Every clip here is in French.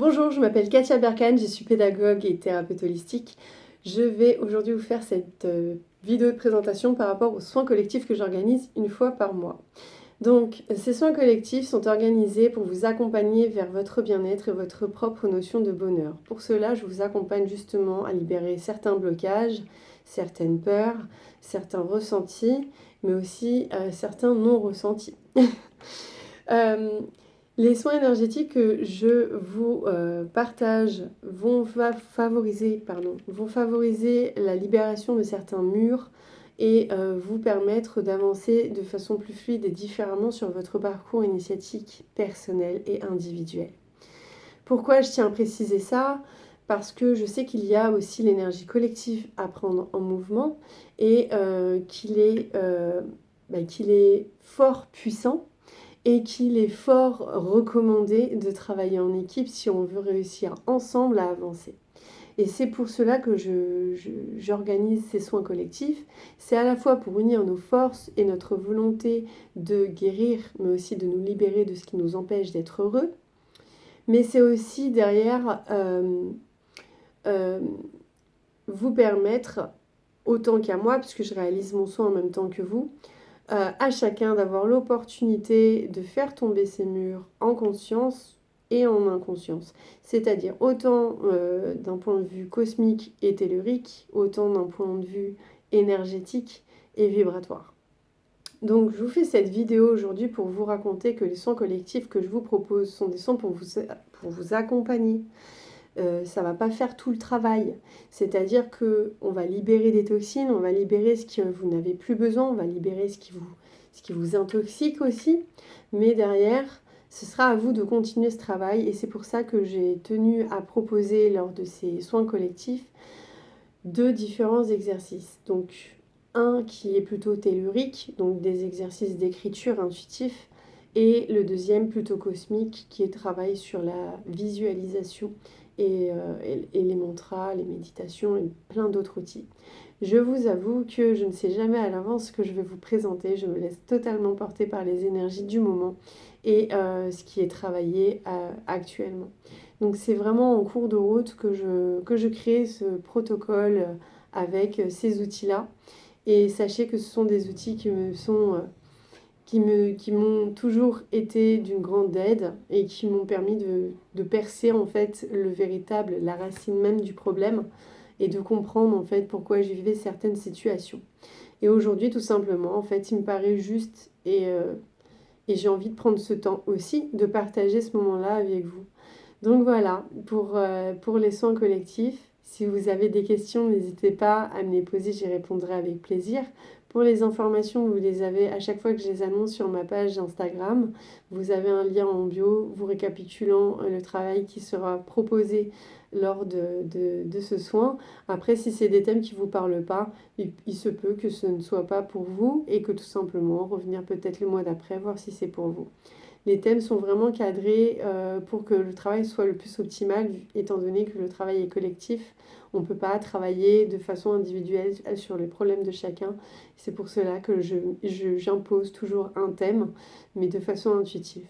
Bonjour, je m'appelle Katia Berkane, je suis pédagogue et thérapeute holistique. Je vais aujourd'hui vous faire cette vidéo de présentation par rapport aux soins collectifs que j'organise une fois par mois. Donc, ces soins collectifs sont organisés pour vous accompagner vers votre bien-être et votre propre notion de bonheur. Pour cela, je vous accompagne justement à libérer certains blocages, certaines peurs, certains ressentis, mais aussi certains non-ressentis. Euh, les soins énergétiques que je vous partage vont favoriser la libération de certains murs et vous permettre d'avancer de façon plus fluide et différemment sur votre parcours initiatique personnel et individuel. Pourquoi je tiens à préciser ça ? Parce que je sais qu'il y a aussi l'énergie collective à prendre en mouvement et qu'il est fort puissant et qu'il est fort recommandé de travailler en équipe si on veut réussir ensemble à avancer. Et c'est pour cela que j'organise ces soins collectifs. C'est à la fois pour unir nos forces et notre volonté de guérir, mais aussi de nous libérer de ce qui nous empêche d'être heureux. Mais c'est aussi derrière vous permettre, autant qu'à moi, puisque je réalise mon soin en même temps que vous, à chacun d'avoir l'opportunité de faire tomber ses murs en conscience et en inconscience. C'est-à-dire autant d'un point de vue cosmique et tellurique, autant d'un point de vue énergétique et vibratoire. Donc je vous fais cette vidéo aujourd'hui pour vous raconter que les soins collectifs que je vous propose sont des soins pour vous accompagner. Ça va pas faire tout le travail. C'est-à-dire qu'on va libérer des toxines, on va libérer ce que vous n'avez plus besoin, on va libérer ce qui vous intoxique aussi. Mais derrière, ce sera à vous de continuer ce travail et c'est pour ça que j'ai tenu à proposer lors de ces soins collectifs 2 différents exercices. Donc un qui est plutôt tellurique, donc des exercices d'écriture intuitifs, et le deuxième plutôt cosmique qui est travail sur la visualisation et les mantras, les méditations et plein d'autres outils. Je vous avoue que je ne sais jamais à l'avance ce que je vais vous présenter, je me laisse totalement porter par les énergies du moment et ce qui est travaillé actuellement. Donc c'est vraiment en cours de route que je crée ce protocole avec ces outils-là. Et sachez que ce sont des outils qui m'ont toujours été d'une grande aide et qui m'ont permis de percer en fait la racine même du problème et de comprendre en fait pourquoi je vivais certaines situations. Et aujourd'hui tout simplement en fait il me paraît juste et j'ai envie de prendre ce temps aussi de partager ce moment-là avec vous. Donc voilà, pour les soins collectifs, si vous avez des questions, n'hésitez pas à me les poser, j'y répondrai avec plaisir. Pour les informations, vous les avez à chaque fois que je les annonce sur ma page Instagram. Vous avez un lien en bio vous récapitulant le travail qui sera proposé lors de ce soin. Après, si c'est des thèmes qui ne vous parlent pas, il se peut que ce ne soit pas pour vous et que tout simplement revenir peut-être le mois d'après, voir si c'est pour vous. Les thèmes sont vraiment cadrés pour que le travail soit le plus optimal, étant donné que le travail est collectif. On ne peut pas travailler de façon individuelle sur les problèmes de chacun. C'est pour cela que j'impose toujours un thème, mais de façon intuitive.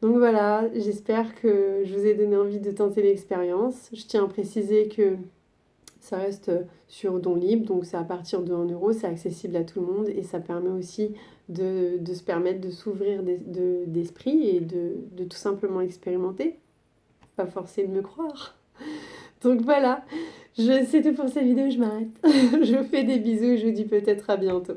Donc voilà, j'espère que je vous ai donné envie de tenter l'expérience. Je tiens à préciser que ça reste sur don libre, donc c'est à partir de 1 €, c'est accessible à tout le monde et ça permet aussi de se permettre de s'ouvrir d'esprit et de tout simplement expérimenter. Pas forcé de me croire. Donc voilà, c'est tout pour cette vidéo, je m'arrête. Je vous fais des bisous et je vous dis peut-être à bientôt.